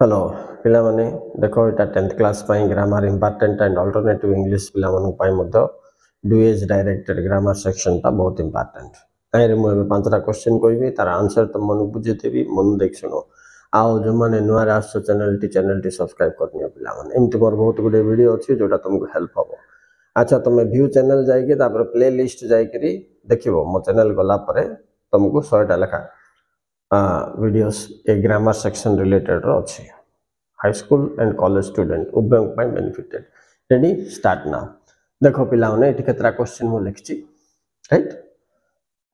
Hello पिला माने देखो एटा 10th class pi grammar important and alternative English पिला मानन पाई मध्य डुएज डायरेक्टेड ग्रामर सेक्शन ता बहुत इंपोर्टेंट आइरे मु एबे पांचटा क्वेश्चन कहबी तार आंसर तुम मन बुझेतेबी मन देख सुनो आओ जो माने नुआ राष्ट्र चैनल टी सब्सक्राइब करनियो पिला माने एमति मोर बहुत गुडे वीडियो अछि जोटा तुमको हेल्प होबो। अच्छा तुम व्यू चैनल जाई के तापर प्ले लिस्ट जाई करी देखिबो मो चैनल गला परे तुमको 100 टा लेखा वीडियोस ए ग्रामर सेक्शन रिलेटेड रो अछि high school and college student उभयंग पाई बेनिफिटेड रेडी स्टार्ट नाउ देखो पिला माने एठी केतरा क्वेश्चन मो लिखछि राइट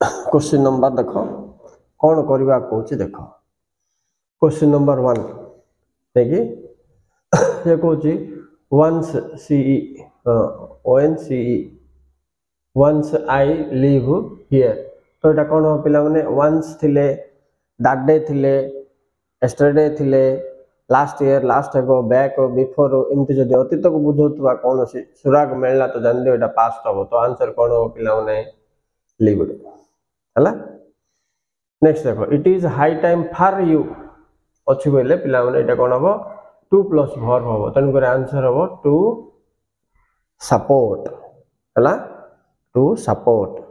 क्वेश्चन नंबर देखो कोन करबा कहूछि देखो क्वेश्चन नंबर 1 देखि ये कहूछि once once I live here तो एटा कोन पिला माने once थिले that day थिले yesterday थिले लास्ट ईयर लास्ट एगो बैक बिफोर एमती जदि अतीत को बुझौतबा कोन से सुराग मेलला तो जान दियो एटा पास्ट हो तो आंसर कोन हो पिला माने लिव्ड हला। नेक्स्ट देखो it is high time for you अछि बोले पिला माने एटा कोन हो 2 प्लस वर्ब हो तन करे आंसर हो टू सपोर्ट हला टू सपोर्ट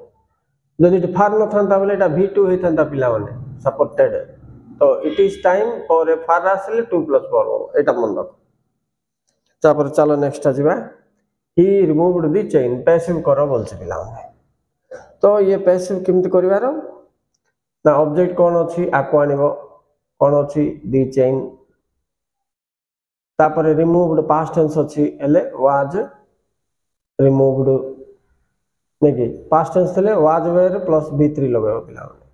जदि फार न थांता बोले एटा v2 हे थांता पिला माने सपोर्टेड तो it is time for a फार आसले 2 प्लस वर्ब एटा मन रख तापर चलो नेक्स्ट आजिबा he removed the chain passive करो बोलছে पिला माने तो ये पैसिव किमति करिवारो ना ऑब्जेक्ट कोन अछि आको आनिबो कोन अछि द चेन तापर रिमूव्ड पास्ट टेंस अछि एले वाज रिमूव्ड नेकी पास्ट टेंस थले वाज वेयर प्लस v3 लगाओ पिला माने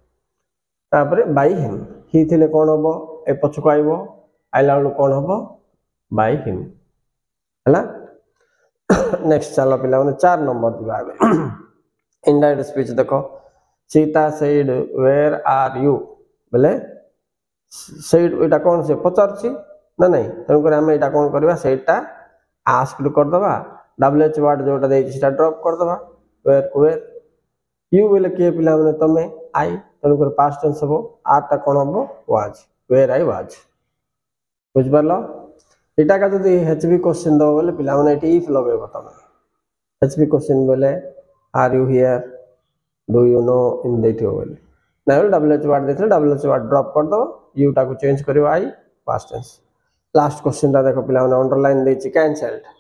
तापर बाय हिम ही थिले कोन होबो ए पछको आइबो आइला वाला कोन होबो बाय हिम हला। नेक्स्ट चलो पिला माने 4 नंबर दिबा आबे इनडायरेक्ट स्पीच देखो Sita said where are you बोले सेड एटा कोन से पचारछि ना नहीं तन करे हम एटा कोन करबा सेटा आस्क्ड कर दबा डब्ल्यूएच वर्ड जोटा दे छिटा ड्रॉप कर दबा वेयर यू बोले के पिला माने तमे आई तन कर पास्ट टेंस हो आटा कोन हो वाज वेयर आई वाज बुझ परलो एटा का जदी एचबी क्वेश्चन दो बोले पिला माने एटी इफ लगेबो तमे एचबी क्वेश्चन बोले are you here do you know इन देथियो बोले ना डब्ल्यूएच वर्ड देथे डब्ल्यूएच वर्ड ड्रॉप कर दो यू टा को चेंज करियो आई पास्ट टेंस। लास्ट क्वेश्चन ता देखो पिला माने अंडरलाइन देछि कैंसल्ड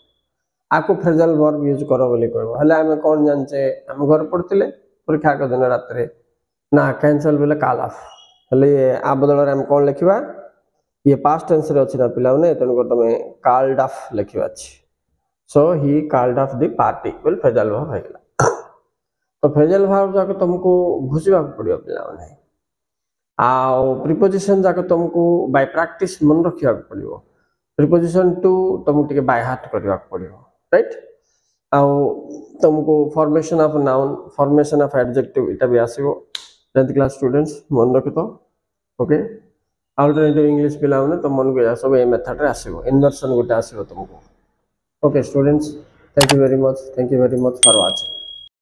आको फ्रेजल वर्ब यूज करो बोले कहबो हले हमें कोन जानचे हम घर पढ़तिले परीक्षा के दिन रात रे ना कैंसल बोले कॉल ऑफ हले आ बदल रे हम कोन लिखिबा ये पास्ट टेंस रे अछि ना पिला माने तन को तमे कॉल्ड ऑफ लिखिबा अछि so he called off the party बोले फ्रेजल वर्ब होइला तो फ्रेजल वर्ब जाके तुमको घुसिबा पड़ियो पिला माने आ प्रीपोजिशन जाके तुमको बाय प्रैक्टिस मन रखिया पड़ियो प्रीपोजिशन टू तुमको टिके बाय हार्ट करिया पड़ियो राइट आ तुमको formation of noun formation of adjective इटा भी आसीबो 10th क्लास स्टूडेंट्स मन रखितो ओके अल्टरनेटिव इंग्लिश पिला माने तो मन को सब ए मेथड रे आसीबो इन्वर्सन गोटे आसीबो तुमको okay students thank you very much for watching.